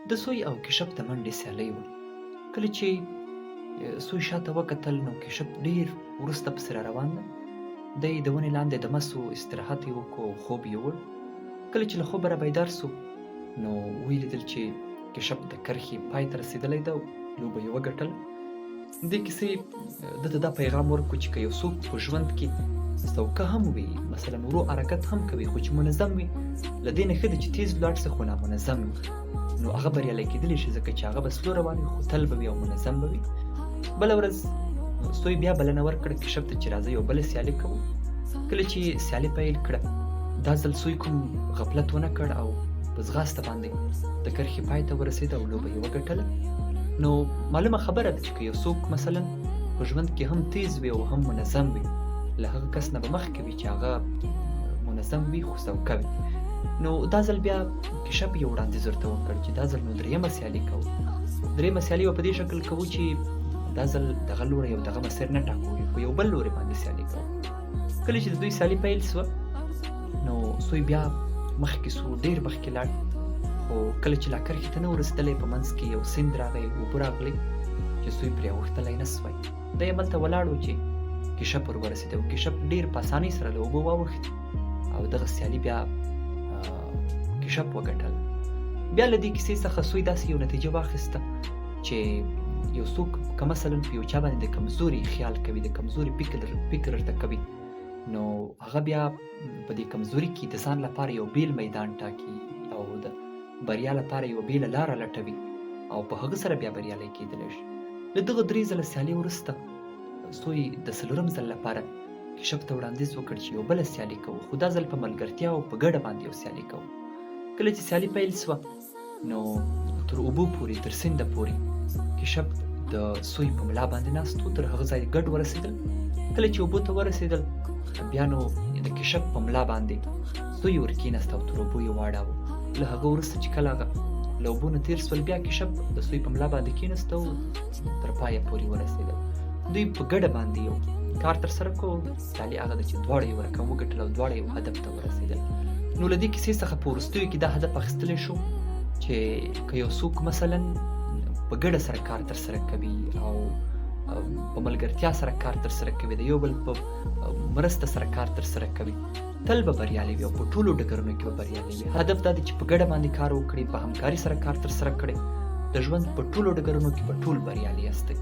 د سوی او کیشپ د منډې سیالۍ وه. کله چې سوی شاته وکتل نو کیشپ ډېر وروسته پسې را روان ده. دی د ونې لاندې د مسو استراحت یې وکړو او خوب یې وړ. کله چې له خوبه را بیدار سو نو ویې لیدل چې کیشپ د کرښې پای ته رسېدلی ده او لوبه یې وګټله. دې کیسې ده ته دا پیغام ورکړو چې که یو څوک په ژوند کې سوکه هم وي، مثلا ورو حرکت هم کوي خو چې منظم وي، له دې نه ښه ده چې تیز ولاړ سي خو نامنظم وي، نو هغه بریالی کېدلی شي ځکه چې هغه به سلو روان وي خو تل به وي او منظم به وي. بله ورځ سوی بیا بلنه ورکړه کیشپ ته چې راځه یو بله سیالي کوو. کله چې سیالي پیل کړه دا ځل سوی کوم غفلت ونه کړ او په ځغاسته باندې د کرښې پای ته ورسېد او لوبه یې وګټله. نو معلومه خبره ده چې که یو څوک مثلا په ژوند کې هم تیز وي او هم منظم وي، له هغه کس نه به مخکې وي چې هغه منظم وي خو سوکه وي. نو دا ځل بیا کیشپ یو وړاندیز ورته وکړ چې دا ځل نو درېیمه سیالي کوو. درېیمه سیالي به په دې شکل کوو چې دا ځل دغه لوری او دغه مسیر نه ټاکو، په یو بل لوري باندې سیالي کوو. کله چې د دوی سیالي پیل سوه نو سوی بیا مخکې سو، ډېر مخکې لاړ، خو کله چې لا کرښې ته نه ورسېدلی په منځ کې یو سیند راغی، اوبه راغلې چې سوی پرې اوښتلی نه سوی. دی هملته ولاړ و چې کیشپ ور ورسېده او کیشپ ډېر په اسانۍ سره له اوبو واوښت او دغه سیالي بیا کیشپ وګټله. بیا له دې کیسې څخه سوی داسې یو نتیجه واخیسته چې یو څوک که مثلا په یو چا باندې د کمزوري خیال کوي، د کمزوري فکر ورته کوي، نو هغه بیا په دې کمزوري کې د ځان لپاره یو بیل میدان ټاکي او د بریا لپاره یو بیله لاره لټوي او په هغه سره بیا بریالی کېدلی شي. له دغه 3 ځله سیالۍ وروسته سوی د 4م ځل لپاره کیشپ ته وړاندیز وکړ چې یو بله سیالي کوو، خو دا ځل په ملګرتیا او په ګډه باندې یو سیالي کوو. کله چې سیالي پیل سوه نو تر اوبو پورې، تر سینده پورې کیشپ د سوی په ملا باندې ناست و، تر هغه ځای ګډ ورسېدل. کله چې اوبو ته ورسېدل بیا نو د کیشپ په ملا باندې سوی ورکېناست او تر اوبو یې واړاوه. له هغه وروسته چې کله هغه له اوبو نه تېر سول بیا کیشپ د سوی په ملا باندې کېناست او تر پایه پورې ورسېدل. دوی په ګډه باندې یو کار ترسره کړو، سیالي هغه ده چې دواړه یې ورقم وګټل او دواړه یو هدف ته ورسېدل. نو له دې کیسې څخه په وروستیو کې دا هدف اخیستلی شو چې که یو څوک مثلا په ګډه سره کار ترسره کوي او په ملګرتیا سره کار ترسره کوي، د یو بل په مرسته سره کار ترسره کوي، تل به بریالی وي او په ټولو ډګرونو کې به بریالی وي. هدف دا دی چې په ګډه باندې کار وکړي، په همکاري سره کار ترسره کړي، د ژوند په ټولو ډګرونو کې به ټول بریالي یاستئ.